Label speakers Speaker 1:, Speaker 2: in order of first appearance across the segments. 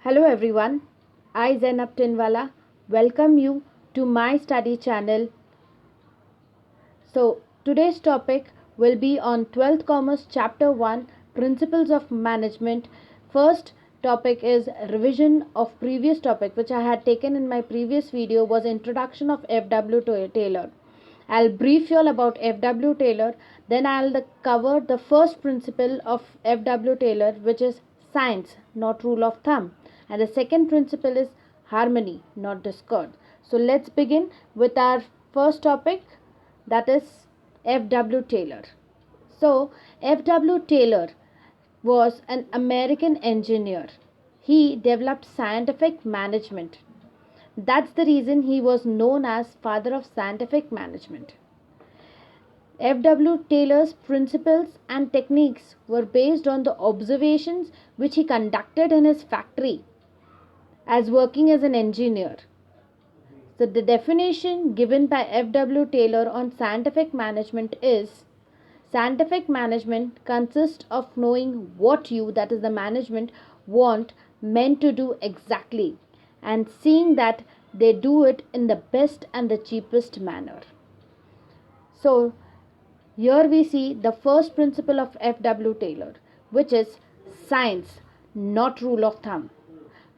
Speaker 1: Hello everyone, I Zainab Tinwala welcome you to my study channel. So today's topic will be on 12th Commerce Chapter 1 Principles of Management. First topic is revision of previous topic which I had taken in my previous video was introduction of F.W. Taylor. I'll brief you all about F.W. Taylor, then I'll cover the first principle of F.W. Taylor, which is science, not rule of thumb. And the second principle is harmony, not discord. So let's begin with our first topic, that is F.W. Taylor. So, F.W. Taylor was an American engineer. He developed scientific management. That's the reason he was known as father of scientific management. F.W. Taylor's principles and techniques were based on the observations which he conducted in his factory as working as an engineer. So the definition given by F.W. Taylor on scientific management is scientific management consists of knowing what you, that is the management, want men to do exactly and seeing that they do it in the best and the cheapest manner. So here we see the first principle of F.W. Taylor, which is science, not rule of thumb.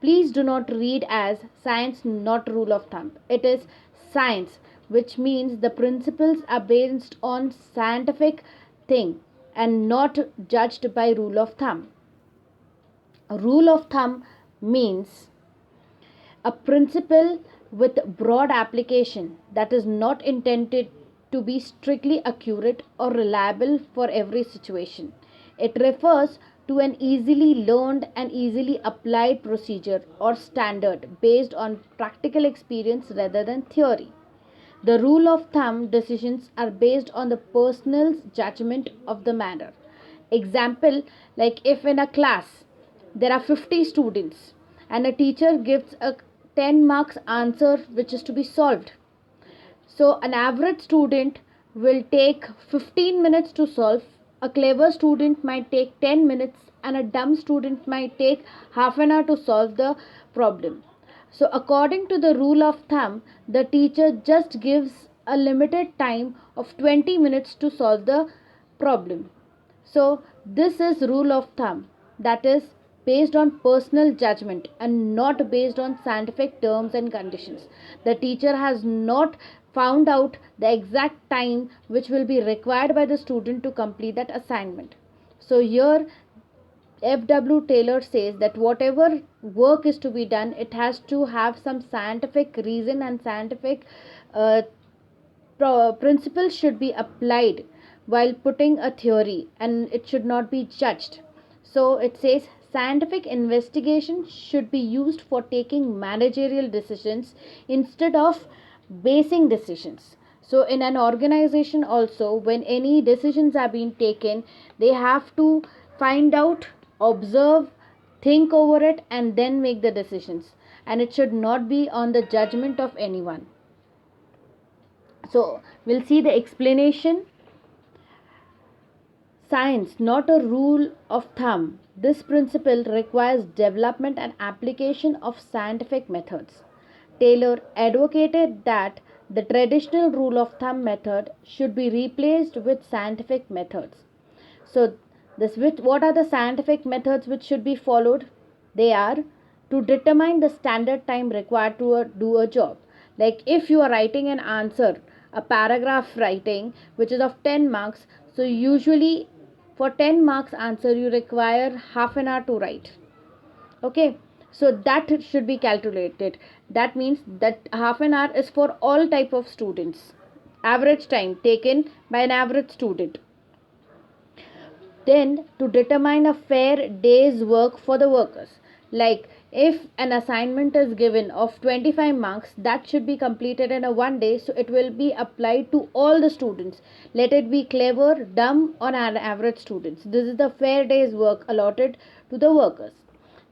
Speaker 1: Please do not read as science, not rule of thumb. It is science, which means the principles are based on scientific thing and not judged by rule of thumb. A rule of thumb means a principle with broad application that is not intended to be strictly accurate or reliable for every situation. It refers to an easily learned and easily applied procedure or standard based on practical experience rather than theory. The rule of thumb decisions are based on the personal judgment of the manner. Example, like if in a class there are 50 students and a teacher gives a 10 marks answer which is to be solved. So an average student will take 15 minutes to solve, a clever student might take 10 minutes, and a dumb student might take half an hour to solve the problem. So according to the rule of thumb, the teacher just gives a limited time of 20 minutes to solve the problem. So this is rule of thumb, that is based on personal judgment and not based on scientific terms and conditions. The teacher has not found out the exact time which will be required by the student to complete that assignment. So here F.W. Taylor says that whatever work is to be done, it has to have some scientific reason and scientific uh, principles should be applied while putting a theory and it should not be judged. So it says scientific investigation should be used for taking managerial decisions instead of basing decisions. So in an organization also, when any decisions are being taken, they have to find out, observe, think over it and then make the decisions, and it should not be on the judgment of anyone. So we'll see the explanation. Science, not a rule of thumb. This principle requires development and application of scientific methods. Taylor advocated that the traditional rule of thumb method should be replaced with scientific methods. So, what are the scientific methods which should be followed? They are to determine the standard time required to do a job. Like if you are writing an answer, a paragraph writing which is of 10 marks, so usually for 10 marks answer you require half an hour to write. Okay, so that should be calculated. That means that half an hour is for all type of students. Average time taken by an average student. Then to determine a fair day's work for the workers, like if an assignment is given of 25 marks, that should be completed in a one day, so it will be applied to all the students, let it be clever, dumb or an average students. This is the fair day's work allotted to the workers.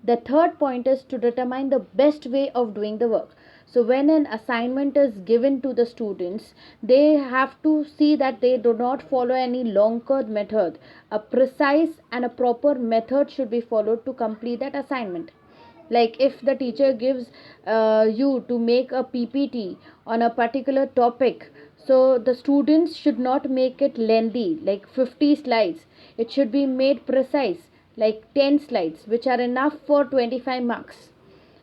Speaker 1: The third point is to determine the best way of doing the work. So when an assignment is given to the students, they have to see that they do not follow any long curve method. A precise and a proper method should be followed to complete that assignment. Like if the teacher gives you to make a PPT on a particular topic, so the students should not make it lengthy like 50 slides. It should be made precise like 10 slides, which are enough for 25 marks.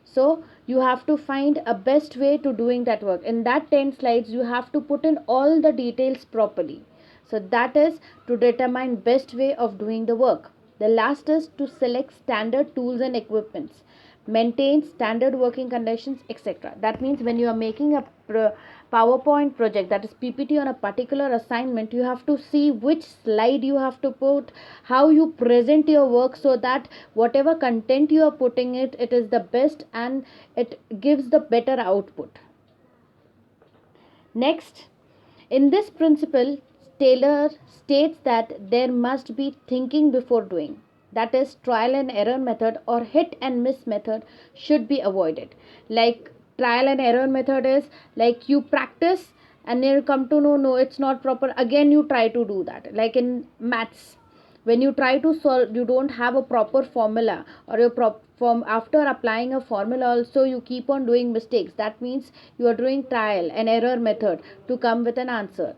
Speaker 1: So you have to find a best way to doing that work. In that 10 slides you have to put in all the details properly. So that is to determine best way of doing the work. The last is to select standard tools and equipments, maintain standard working conditions, etc. That means when you are making a PowerPoint project, that is PPT, on a particular assignment, you have to see which slide you have to put, how you present your work, so that whatever content you are putting it is the best and it gives the better output. Next, in this principle, Taylor states that there must be thinking before doing. That is, trial and error method or hit and miss method should be avoided. Like trial and error method is like you practice and then you come to know, no, it's not proper. Again, you try to do that. Like in maths, when you try to solve, you don't have a proper formula, or your form, after applying a formula also you keep on doing mistakes. That means you are doing trial and error method to come with an answer.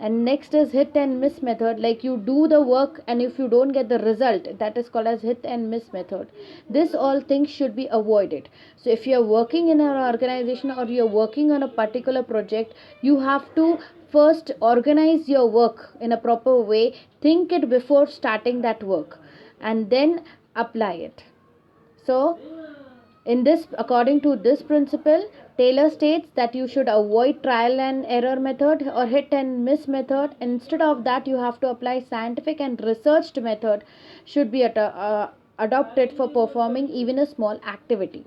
Speaker 1: And next is hit and miss method, like you do the work and if you don't get the result, that is called as hit and miss method. This all things should be avoided. So if you are working in an organization or you are working on a particular project, you have to first organize your work in a proper way, think it before starting that work, and then apply it. So in this, according to this principle, Taylor states that you should avoid trial and error method or hit and miss method. Instead of that, you have to apply scientific and researched method should be adopted for performing even a small activity.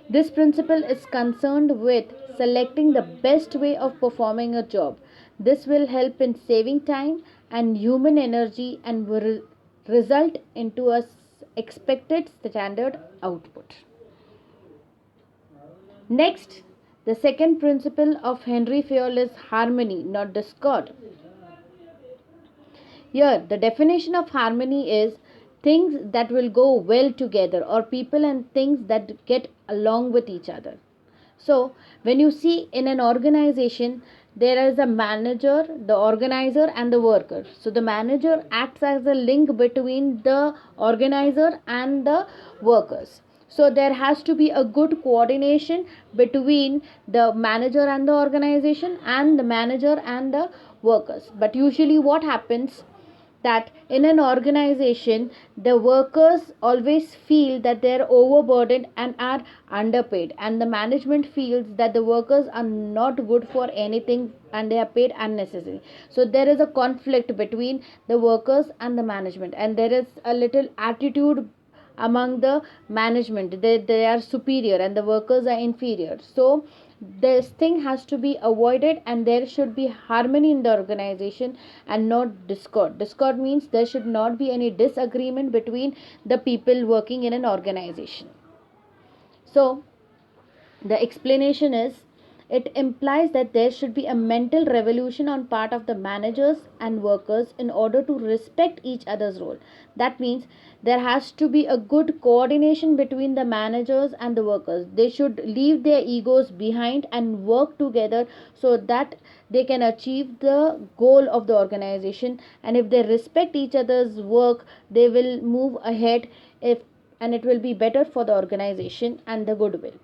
Speaker 1: This principle is concerned with selecting the best way of performing a job. This will help in saving time and human energy and will result into a expected standard output. Next, the second principle of Henry Fayol is harmony, not discord. Here, the definition of harmony is things that will go well together, or people and things that get along with each other. So, when you see in an organization, there is a manager, the organizer, and the worker. So, the manager acts as a link between the organizer and the workers. So, there has to be a good coordination between the manager and the organization, and the manager and the workers. But usually, what happens that in an organization the workers always feel that they are overburdened and are underpaid, and the management feels that the workers are not good for anything and they are paid unnecessarily. So there is a conflict between the workers and the management, and there is a little attitude among the management. They are superior and the workers are inferior. So this thing has to be avoided, and there should be harmony in the organization and not discord. Discord means there should not be any disagreement between the people working in an organization. So the explanation is, it implies that there should be a mental revolution on part of the managers and workers in order to respect each other's role. That means there has to be a good coordination between the managers and the workers. They should leave their egos behind and work together so that they can achieve the goal of the organization. And if they respect each other's work, they will move ahead, if and it will be better for the organization and the goodwill.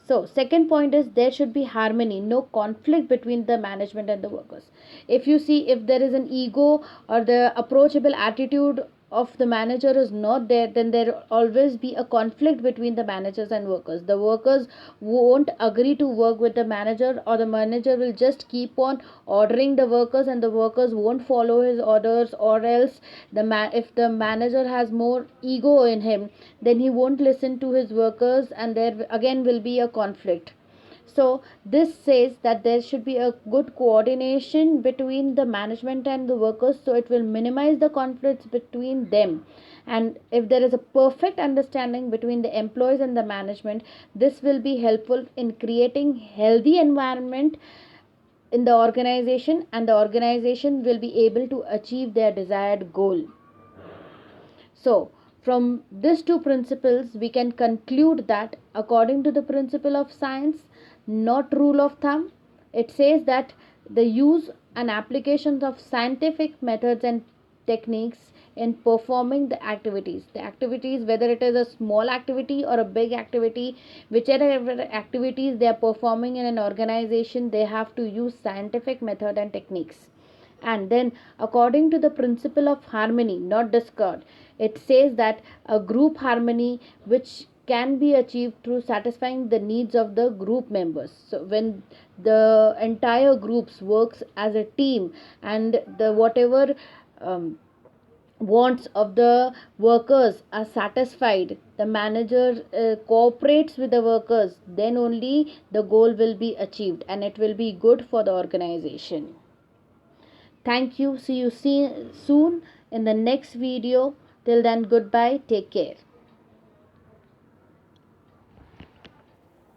Speaker 1: So, second point is there should be harmony, no conflict between the management and the workers. If you see, if there is an ego or the approachable attitude of the manager is not there, then there will always be a conflict between the managers and workers. The workers won't agree to work with the manager, or the manager will just keep on ordering the workers and the workers won't follow his orders. Or else if the manager has more ego in him, then he won't listen to his workers, and there again will be a conflict. So this says that there should be a good coordination between the management and the workers, so it will minimize the conflicts between them. And if there is a perfect understanding between the employees and the management, this will be helpful in creating healthy environment in the organization, and the organization will be able to achieve their desired goal. So From these two principles, we can conclude that according to the principle of science, not rule of thumb, it says that the use and applications of scientific methods and techniques in performing the activities, whether it is a small activity or a big activity, whichever activities they are performing in an organization, they have to use scientific method and techniques. And then, according to the principle of harmony, not discord, it says that a group harmony which can be achieved through satisfying the needs of the group members. So when the entire groups works as a team, and the whatever wants of the workers are satisfied, the manager cooperates with the workers, then only the goal will be achieved and it will be good for the organization. Thank you. See you soon in the next video. Till then, goodbye. Take care.